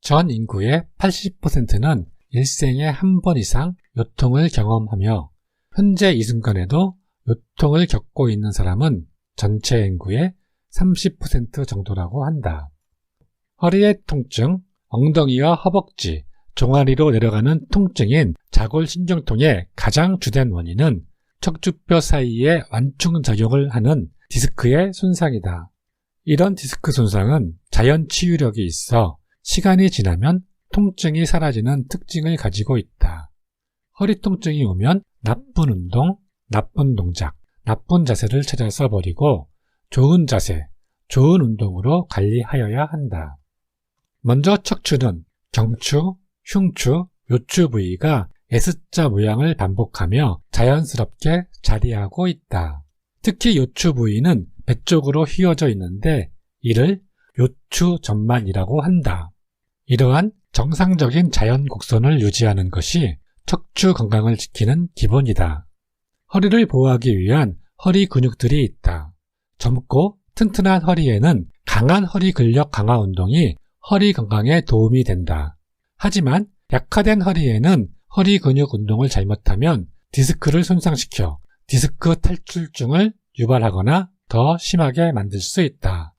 전 인구의 80%는 일생에 한 번 이상 요통을 경험하며 현재 이 순간에도 요통을 겪고 있는 사람은 전체 인구의 30% 정도라고 한다. 허리의 통증, 엉덩이와 허벅지, 종아리로 내려가는 통증인 자골신경통의 가장 주된 원인은 척추뼈 사이에 완충작용을 하는 디스크의 손상이다. 이런 디스크 손상은 자연 치유력이 있어 시간이 지나면 통증이 사라지는 특징을 가지고 있다. 허리 통증이 오면 나쁜 운동, 나쁜 동작, 나쁜 자세를 찾아서 버리고 좋은 자세, 좋은 운동으로 관리하여야 한다. 먼저 척추는 경추, 흉추, 요추 부위가 S자 모양을 반복하며 자연스럽게 자리하고 있다. 특히 요추 부위는 배 쪽으로 휘어져 있는데 이를 요추전만이라고 한다. 이러한 정상적인 자연 곡선을 유지하는 것이 척추 건강을 지키는 기본이다. 허리를 보호하기 위한 허리 근육들이 있다. 젊고 튼튼한 허리에는 강한 허리 근력 강화 운동이 허리 건강에 도움이 된다. 하지만 약화된 허리에는 허리 근육 운동을 잘못하면 디스크를 손상시켜 디스크 탈출증을 유발하거나 더 심하게 만들 수 있다.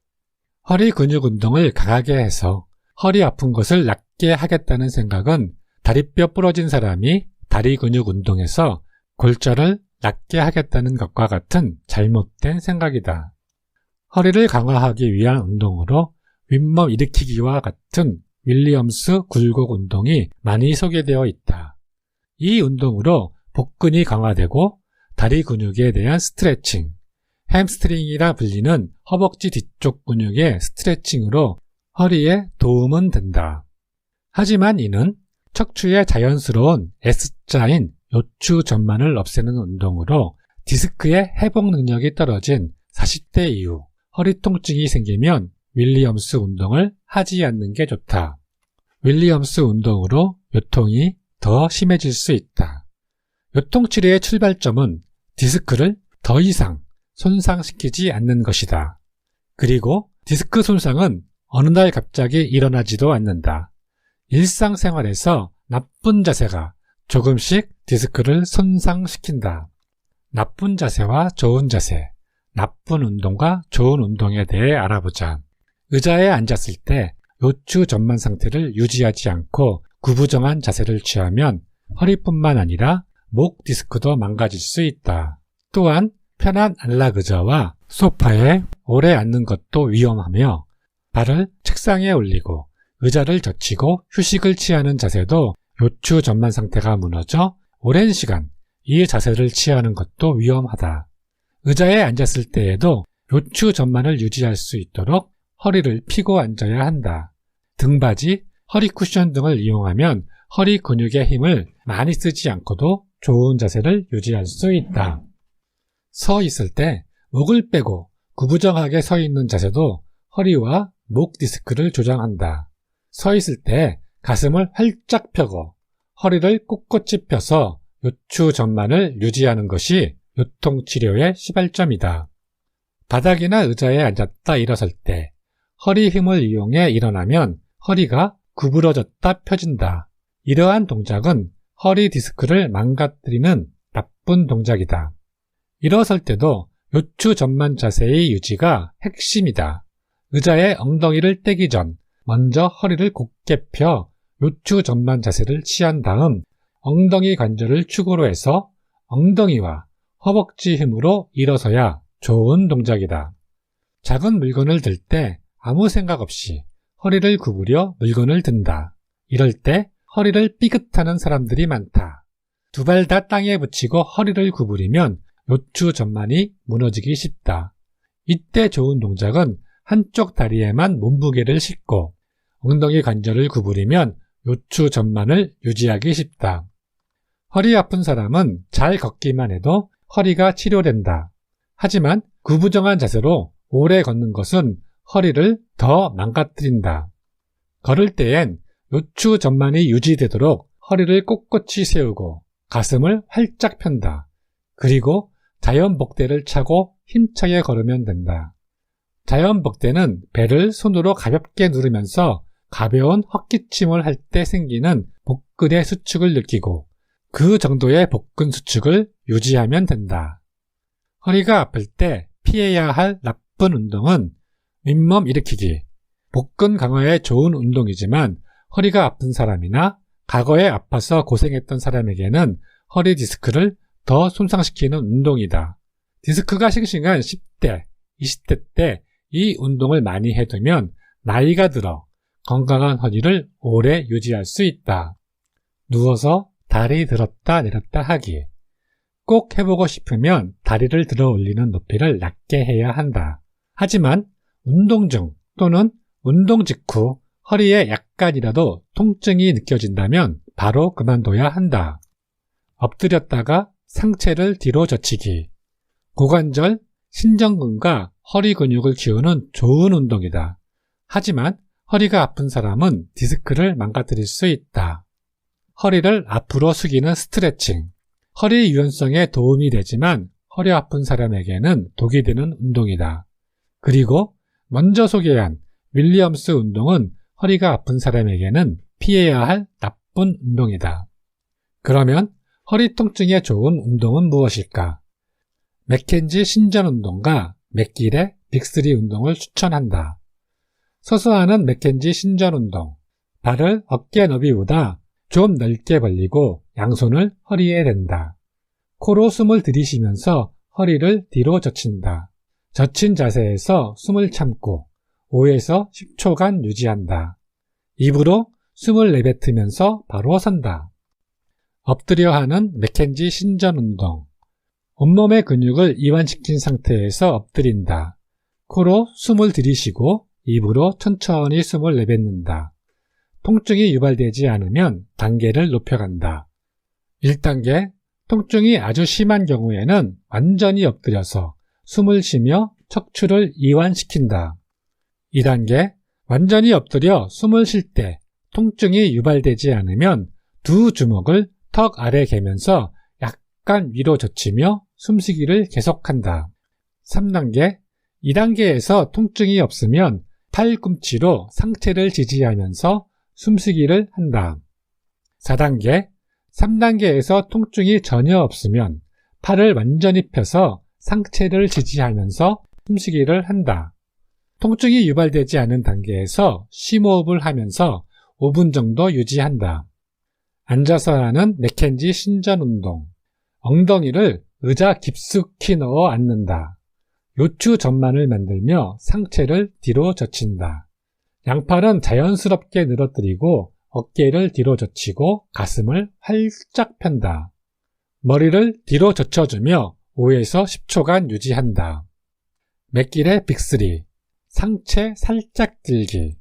허리 근육 운동을 강하게 해서 허리 아픈 것을 낫게 하겠다는 생각은 다리뼈 부러진 사람이 다리 근육 운동에서 골절을 낫게 하겠다는 것과 같은 잘못된 생각이다. 허리를 강화하기 위한 운동으로 윗몸 일으키기와 같은 윌리엄스 굴곡 운동이 많이 소개되어 있다. 이 운동으로 복근이 강화되고 다리 근육에 대한 스트레칭, 햄스트링이라 불리는 허벅지 뒤쪽 근육의 스트레칭으로 허리에 도움은 된다. 하지만 이는 척추의 자연스러운 S자인 요추전만을 없애는 운동으로 디스크의 회복 능력이 떨어진 40대 이후 허리 통증이 생기면 윌리엄스 운동을 하지 않는 게 좋다. 윌리엄스 운동으로 요통이 더 심해질 수 있다. 요통치료의 출발점은 디스크를 더 이상 손상시키지 않는 것이다. 그리고 디스크 손상은 어느 날 갑자기 일어나지도 않는다. 일상생활에서 나쁜 자세가 조금씩 디스크를 손상시킨다. 나쁜 자세와 좋은 자세, 나쁜 운동과 좋은 운동에 대해 알아보자. 의자에 앉았을 때 요추 전만 상태를 유지하지 않고 구부정한 자세를 취하면 허리뿐만 아니라 목 디스크도 망가질 수 있다. 또한 편한 안락 의자와 소파에 오래 앉는 것도 위험하며 발을 책상에 올리고 의자를 젖히고 휴식을 취하는 자세도 요추 전만 상태가 무너져 오랜 시간 이 자세를 취하는 것도 위험하다. 의자에 앉았을 때에도 요추 전만을 유지할 수 있도록 허리를 펴고 앉아야 한다. 등받이, 허리 쿠션 등을 이용하면 허리 근육의 힘을 많이 쓰지 않고도 좋은 자세를 유지할 수 있다. 서 있을 때 목을 빼고 구부정하게 서 있는 자세도 허리와 목 디스크를 조장한다. 서 있을 때 가슴을 활짝 펴고 허리를 꼿꼿이 펴서 요추전만을 유지하는 것이 요통치료의 시발점이다. 바닥이나 의자에 앉았다 일어설 때 허리 힘을 이용해 일어나면 허리가 구부러졌다 펴진다. 이러한 동작은 허리 디스크를 망가뜨리는 나쁜 동작이다. 일어설 때도 요추전만 자세의 유지가 핵심이다. 의자에 엉덩이를 떼기 전 먼저 허리를 곧게 펴 요추전만 자세를 취한 다음 엉덩이 관절을 축으로 해서 엉덩이와 허벅지 힘으로 일어서야 좋은 동작이다. 작은 물건을 들 때 아무 생각 없이 허리를 구부려 물건을 든다. 이럴 때 허리를 삐끗하는 사람들이 많다. 두 발 다 땅에 붙이고 허리를 구부리면 요추전만이 무너지기 쉽다. 이때 좋은 동작은 한쪽 다리에만 몸무게를 싣고 엉덩이 관절을 구부리면 요추전만을 유지하기 쉽다. 허리 아픈 사람은 잘 걷기만 해도 허리가 치료된다. 하지만 구부정한 자세로 오래 걷는 것은 허리를 더 망가뜨린다. 걸을 때엔 요추전만이 유지되도록 허리를 꼿꼿이 세우고 가슴을 활짝 편다. 그리고 자연복대를 차고 힘차게 걸으면 된다. 자연복대는 배를 손으로 가볍게 누르면서 가벼운 헛기침을 할 때 생기는 복근의 수축을 느끼고 그 정도의 복근 수축을 유지하면 된다. 허리가 아플 때 피해야 할 나쁜 운동은 윗몸 일으키기. 복근 강화에 좋은 운동이지만 허리가 아픈 사람이나 과거에 아파서 고생했던 사람에게는 허리 디스크를 더 손상시키는 운동이다. 디스크가 싱싱한 10대, 20대 때 이 운동을 많이 해두면 나이가 들어 건강한 허리를 오래 유지할 수 있다. 누워서 다리 들었다 내렸다 하기. 꼭 해보고 싶으면 다리를 들어 올리는 높이를 낮게 해야 한다. 하지만 운동 중 또는 운동 직후 허리에 약간이라도 통증이 느껴진다면 바로 그만둬야 한다. 엎드렸다가 상체를 뒤로 젖히기. 고관절, 신전근과 허리 근육을 키우는 좋은 운동이다. 하지만 허리가 아픈 사람은 디스크를 망가뜨릴 수 있다. 허리를 앞으로 숙이는 스트레칭. 허리 유연성에 도움이 되지만 허리 아픈 사람에게는 독이 되는 운동이다. 그리고 먼저 소개한 윌리엄스 운동은 허리가 아픈 사람에게는 피해야 할 나쁜 운동이다. 그러면 허리 통증에 좋은 운동은 무엇일까? 맥켄지 신전 운동과 맥길의 빅3 운동을 추천한다. 서서 하는 맥켄지 신전 운동. 발을 어깨 너비보다 좀 넓게 벌리고 양손을 허리에 댄다. 코로 숨을 들이쉬면서 허리를 뒤로 젖힌다. 젖힌 자세에서 숨을 참고 5에서 10초간 유지한다. 입으로 숨을 내뱉으면서 바로 선다. 엎드려 하는 맥켄지 신전 운동. 온몸의 근육을 이완시킨 상태에서 엎드린다. 코로 숨을 들이쉬고 입으로 천천히 숨을 내뱉는다. 통증이 유발되지 않으면 단계를 높여간다. 1단계, 통증이 아주 심한 경우에는 완전히 엎드려서 숨을 쉬며 척추를 이완시킨다. 2단계, 완전히 엎드려 숨을 쉴 때 통증이 유발되지 않으면 두 주먹을 턱 아래 개면서 약간 위로 젖히며 숨쉬기를 계속한다. 3단계, 2단계에서 통증이 없으면 팔꿈치로 상체를 지지하면서 숨쉬기를 한다. 4단계, 3단계에서 통증이 전혀 없으면 팔을 완전히 펴서 상체를 지지하면서 숨쉬기를 한다. 통증이 유발되지 않은 단계에서 심호흡을 하면서 5분 정도 유지한다. 앉아서 하는 맥켄지 신전 운동. 엉덩이를 의자 깊숙이 넣어 앉는다. 요추 전만을 만들며 상체를 뒤로 젖힌다. 양팔은 자연스럽게 늘어뜨리고 어깨를 뒤로 젖히고 가슴을 활짝 편다. 머리를 뒤로 젖혀주며 5에서 10초간 유지한다. 맥길의 빅3. 상체 살짝 들기.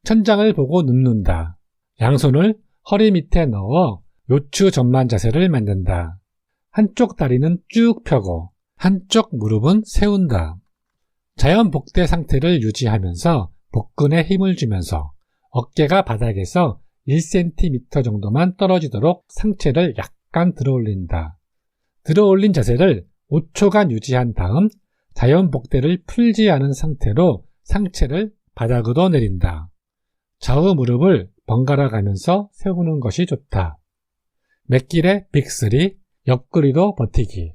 천장을 보고 눕는다. 양손을 허리 밑에 넣어 요추 전만 자세를 만든다. 한쪽 다리는 쭉 펴고 한쪽 무릎은 세운다. 자연 복대 상태를 유지하면서 복근에 힘을 주면서 어깨가 바닥에서 1cm 정도만 떨어지도록 상체를 약간 들어올린다. 들어올린 자세를 5초간 유지한 다음 자연 복대를 풀지 않은 상태로 상체를 바닥으로 내린다. 좌우 무릎을 번갈아 가면서 세우는 것이 좋다. 맥길의 빅3 옆구리로 버티기.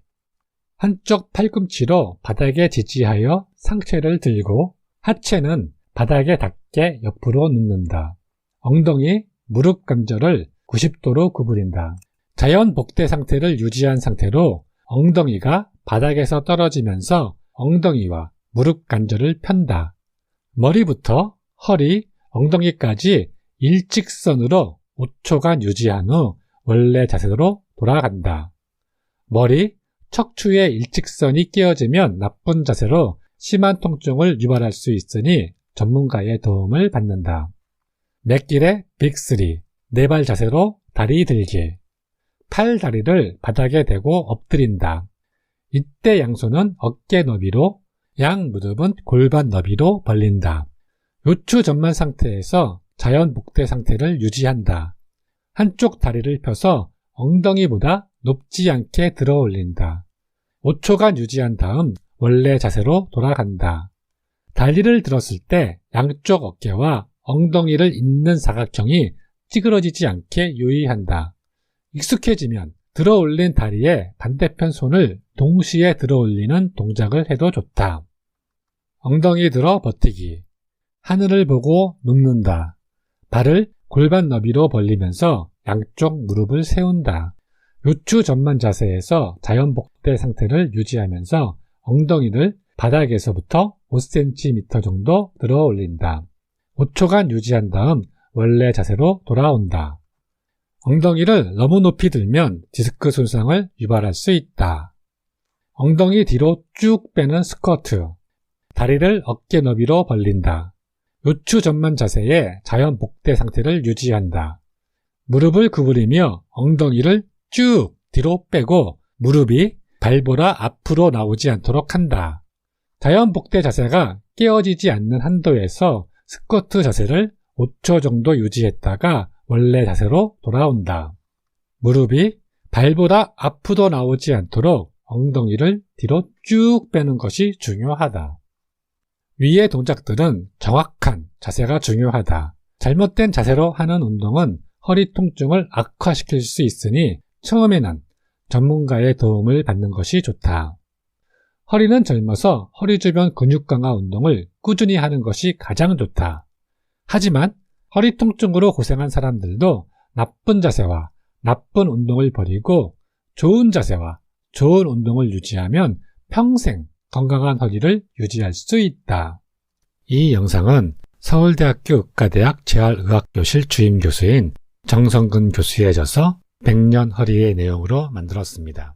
한쪽 팔꿈치로 바닥에 지지하여 상체를 들고 하체는 바닥에 닿게 옆으로 눕는다. 엉덩이, 무릎 관절을 90도로 구부린다. 자연 복대 상태를 유지한 상태로 엉덩이가 바닥에서 떨어지면서 엉덩이와 무릎 관절을 편다. 머리부터 허리, 엉덩이까지 일직선으로 5초간 유지한 후 원래 자세로 돌아간다. 머리, 척추의 일직선이 끼어지면 나쁜 자세로 심한 통증을 유발할 수 있으니 전문가의 도움을 받는다. 맥길의 빅3. 네 발 자세로 다리 들기. 팔 다리를 바닥에 대고 엎드린다. 이때 양손은 어깨 너비로, 양 무릎은 골반 너비로 벌린다. 요추 전만 상태에서 자연 복대 상태를 유지한다. 한쪽 다리를 펴서 엉덩이보다 높지 않게 들어 올린다. 5초간 유지한 다음 원래 자세로 돌아간다. 다리를 들었을 때 양쪽 어깨와 엉덩이를 잇는 사각형이 찌그러지지 않게 유의한다. 익숙해지면 들어 올린 다리에 반대편 손을 동시에 들어 올리는 동작을 해도 좋다. 엉덩이 들어 버티기. 하늘을 보고 눕는다. 발을 골반 너비로 벌리면서 양쪽 무릎을 세운다. 요추 전만 자세에서 자연복대 상태를 유지하면서 엉덩이를 바닥에서부터 5cm 정도 들어 올린다. 5초간 유지한 다음 원래 자세로 돌아온다. 엉덩이를 너무 높이 들면 디스크 손상을 유발할 수 있다. 엉덩이 뒤로 쭉 빼는 스쿼트. 다리를 어깨 너비로 벌린다. 요추 전만 자세의 자연복대 상태를 유지한다. 무릎을 구부리며 엉덩이를 쭉 뒤로 빼고 무릎이 발보다 앞으로 나오지 않도록 한다. 자연복대 자세가 깨어지지 않는 한도에서 스쿼트 자세를 5초 정도 유지했다가 원래 자세로 돌아온다. 무릎이 발보다 앞으로 나오지 않도록 엉덩이를 뒤로 쭉 빼는 것이 중요하다. 위의 동작들은 정확한 자세가 중요하다. 잘못된 자세로 하는 운동은 허리 통증을 악화시킬 수 있으니 처음에는 전문가의 도움을 받는 것이 좋다. 허리는 젊어서 허리 주변 근육 강화 운동을 꾸준히 하는 것이 가장 좋다. 하지만 허리 통증으로 고생한 사람들도 나쁜 자세와 나쁜 운동을 버리고 좋은 자세와 좋은 운동을 유지하면 평생 건강한 허리를 유지할 수 있다. 이 영상은 서울대학교 의과대학 재활의학교실 주임 교수인 정성근 교수의 저서 100년 허리의 내용으로 만들었습니다.